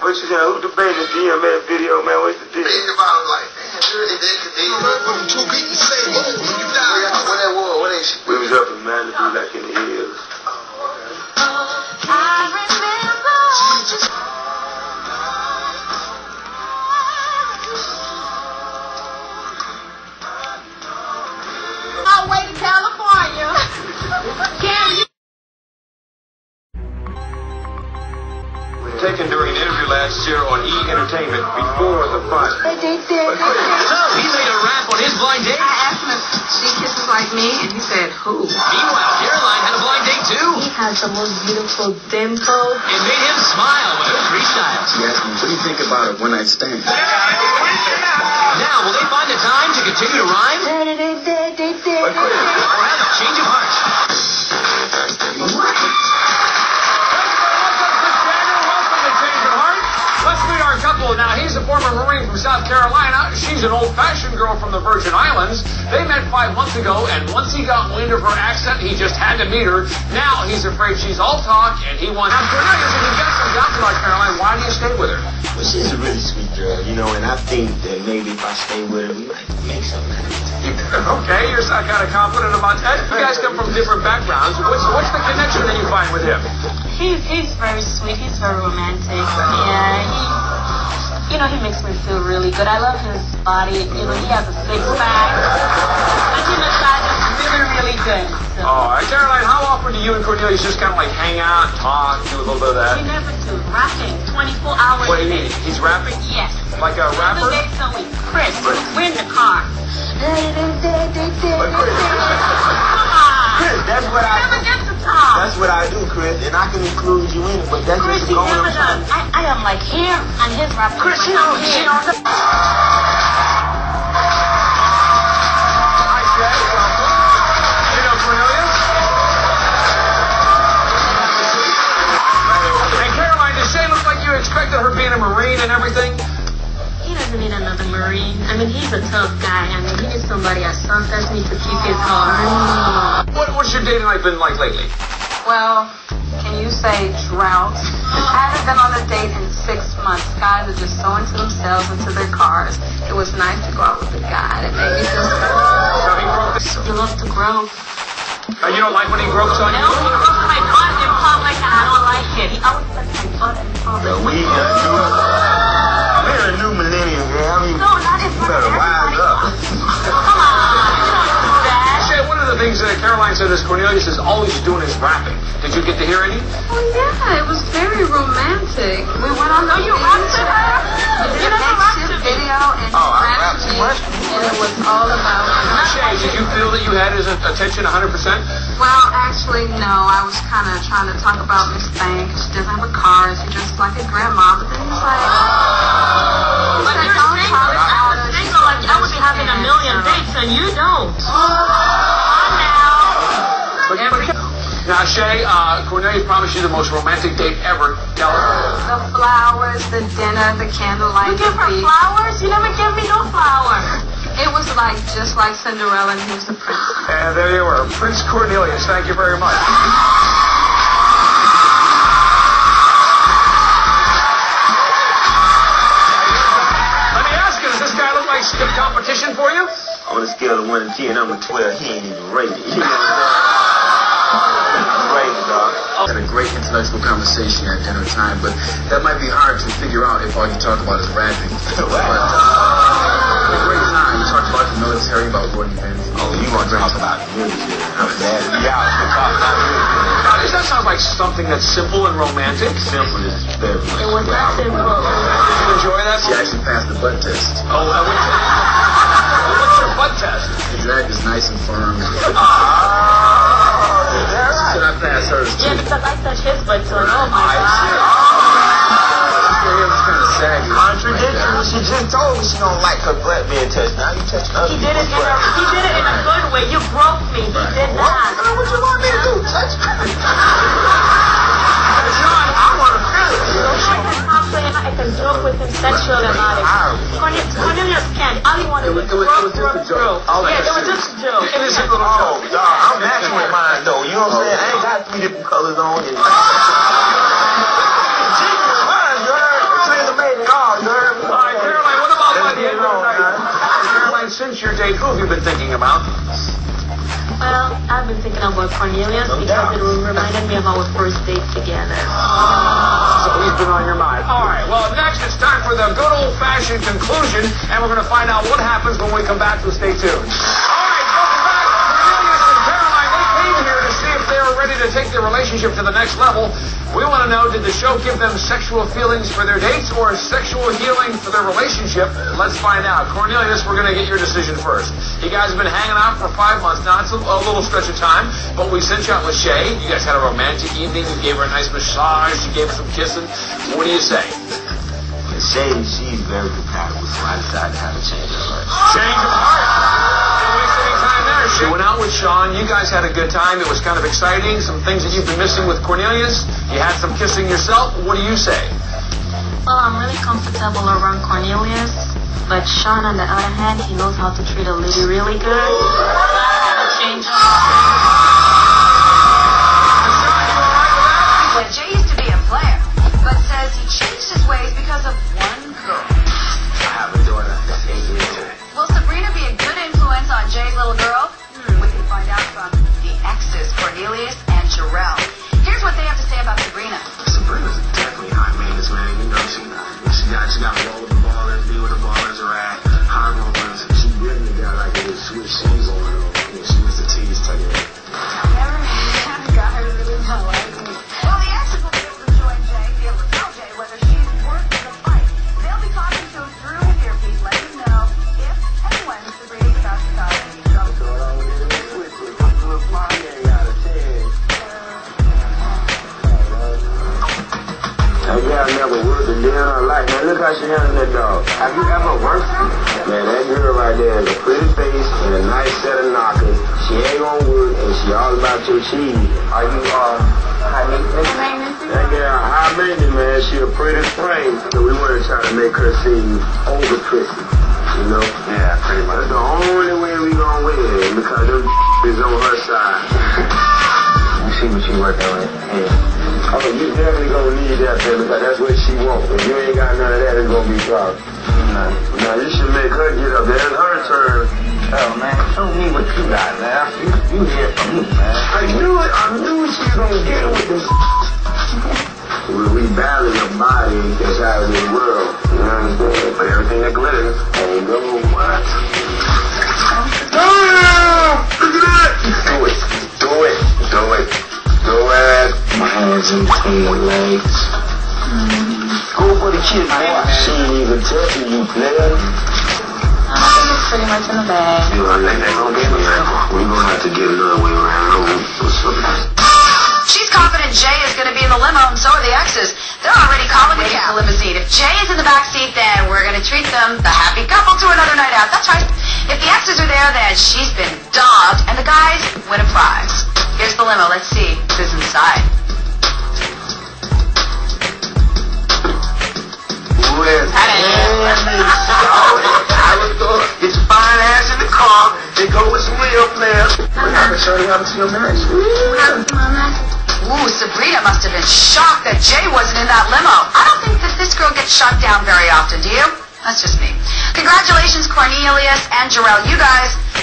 What you saying? Who debating the DMS video, man? What's the deal? Thinking about it like, man, really, they could be too beat and say, when you die, when that war, when they shit. We was up in Malibu, like in the hills. I remember just my way to California. Can you? Taken during an interview last year on E! Entertainment before the fight. So He made a rap on his blind date. I asked him if she kisses like me, and he said, who? Meanwhile, Caroline had a blind date too. He has the most beautiful dimple. It made him smile when it was freestyle. She asked me, what do you think about a one-night stand? Now, will they find the time to continue to rhyme? Or have a change of heart? Let's meet our couple. Now, he's a former Marine from South Carolina. She's an old-fashioned girl from the Virgin Islands. They met 5 months ago, and once he got wind of her accent, he just had to meet her. Now, he's afraid she's all talk, and he wants... Now, Cornelius, if you get some doubts about Caroline, why do you stay with her? Well, she's a really sweet girl, you know, and I think that maybe if I stay with her, we might make something happen. Okay, you're kind of confident about that. You guys come from different backgrounds. What's the connection that you find with him? He's very sweet. He's very romantic. Yeah, he makes me feel really good. I love his body. He has a six-pack. And inside is really, really good. So. Oh, Caroline, how often do you and Cornelius just kind of like hang out, talk, do a little bit of that? We never do. Rapping 24 hours What do a you day. mean? He's rapping? Yes. Like a rapper? 7 days a week. Chris, we're in the car. Come on. Chris, that's what I Never do. get to talk. That's what I do, Chris, and I can include you in it, but that's Chris, just he going never on. does. I am like him, and his rapping. Chris, like you I'm don't him. Hi, Jay. Welcome. You know Cornelius? And Caroline, does Shay look like you expected her being a Marine and everything? He doesn't need another Marine. I mean, he's a tough guy. I mean, he needs somebody that sometimes needs to keep his heart. What's your dating life been like lately? Well, can you say drought? I haven't been on a date in 6 months. Guys are just so into themselves, into their cars. It was nice to go out with a guy that made me feel so. So he broke this. You love to grow. You don't like when he gropes on No, you? he broke my butt in public, and I don't like it. He always touches my butt in public. We're a new millennium, girl. I mean, No, not in you front better of wise everybody. up. Come on, you don't do that. Shay, one of the things that Caroline said is Cornelius is always doing his rapping. Did you get to hear any? Oh, yeah, it was very romantic. We went on the You rapped to her? We You did a never rapped to makeshift me. video, and Oh, I he rapped rapped too me, much. and it was all about Shay, did you feel that you had his attention 100%? Well, actually, no. I was kind of trying to talk about Miss Bank. She doesn't have a car. She's just like a grandma. But then he's like, But you're single. I'm single. Like, I would be having a million dates, and you don't. Now, Shay, Cornelius promised you the most romantic date ever. Tell her. the flowers, the dinner, the candlelight, You give the her feast. flowers? You never give me no flowers. It was like just like Cinderella, and he was the prince. And there you were, Prince Cornelius. Thank you very much. Let me ask you, does this guy look like stiff competition for you? On a scale of 1 to 10, I'm a 12. He ain't even rated. You know what I'm saying? He's rated, dog. Had a great intellectual conversation at dinner time, but that might be hard to figure out if all you talk about is rapping. But a great time. You talked about the military, about Gordon Benson. Oh, you want to talk about the military. I'm glad to be out to talk about military. Now, does that sound like something that's simple and romantic? Simple is very much. It was not simple. Did you enjoy that? She actually passed the butt test. Oh, what's your butt test? The drag is nice and firm. Oh, Should I pass hers too? Yeah, because I touched his butt, so oh my I see. God. Her hair was kind of saggy. Contradiction. She just told me she don't like her butt being touched. Now you touch other He did it people's butt. he did it in a good way. You broke me. He did What? not. What you want me to do? Touch me? I want to feel it. You know? I can talk to him. I can joke with him sexual and all that. Cornelius can't. All he wanted was It was just a joke. Yeah, it was just a joke. Innocent little Oh, joke. dog, I'm matching with mine, though. You know what I'm saying? I ain't got 3 different colors on. And... date, who have you been thinking about? Well, I've been thinking about Cornelius because it reminded me of our first date together. So he's been on your mind. All right, well, next it's time for the good old-fashioned conclusion, and we're going to find out what happens when we come back, so stay tuned. All right, welcome back. Cornelius and Caroline, they came here to see if they were ready to take their relationship to the next level. We want to know, did the show give them sexual feelings for their dates or sexual healing for their relationship? Let's find out. Cornelius, we're going to get your decision first. You guys have been hanging out for 5 months now. It's a little stretch of time, but we sent you out with Shay. You guys had a romantic evening. You gave her a nice massage. You gave her some kissing. What do you say? Shay, she's very compatible, so I decided to have a change of heart. Change of heart. Didn't waste any time there. She went out with Sean. You guys had a good time. It was kind of exciting. Some things that you've been missing with Cornelius. You had some kissing yourself. What do you say? Well, I'm really comfortable around Cornelius, but Sean, on the other hand, he knows how to treat a lady really good. So I gotta change him. Well, Jay used to be a player, but says he changed his ways because of one girl. I have a daughter that's 8 years old. Will Sabrina be a good influence on Jay's little girl? We can find out from the exes, Cornelius and Jarrell. Here's what they have to say about Sabrina. Sabrina's definitely high maintenance, man. You know, she got roll with the ballers, be where the ballers are at, high rollers. She really got like a little switch shoes on her. She used to tease Tucker. I never had a guy really not like me. Well, the exes will be able to join Jay, be able to tell Jay whether she's worth the fight. They'll be talking to him through his earpiece, letting him know if and when Sabrina's about to cause any trouble. So I don't really switch it. Look, my gang out of 10. I never worked a day in her life. Man, look how she handling that dog. Have you ever worked? Man, that girl right there has a pretty face and a nice set of knockers. She ain't gonna work and she all about your cheese. Are you, high maintenance? That girl high maintenance, man. She a pretty frame. So we want to try to make her seem over pretty. You know? Yeah, pretty much. That's the only way we gonna win because them is on her side. You see what you working on? Yeah. Oh, you definitely gonna need that, man, because that's what she wants. If you ain't got none of that, it's gonna be a problem. Now, you should make her get up there. It's her turn. Oh, man, show me what you got, man. You hear from me, man. I knew she was gonna get it with this. We balance your body that's out of this world. You know what I'm saying? But everything that glitters ain't no what? Oh, look at that! Do it. Go ahead. My hands in between your legs. Go for the kid, boy. She ain't even touching you, player. I think it's pretty much in the bag. You know, they gonna get me there. We're gonna have to get another way around. She's confident Jay is going to be in the limo, and so are the exes. They're already calling the cab. Limousine. If Jay is in the back seat, then we're going to treat them, the happy couple, to another night out. That's right. If the exes are there, then she's been dogged, and the guys win a prize. Here's the limo. Let's see who's inside. Get your fine ass in the car and go with some real players. We're not going to show you how to see your marriage. Ooh, Sabrina must have been shocked that Jay wasn't in that limo. I don't think that this girl gets shot down very often, do you? That's just me. Congratulations, Cornelius and Jarrell. You guys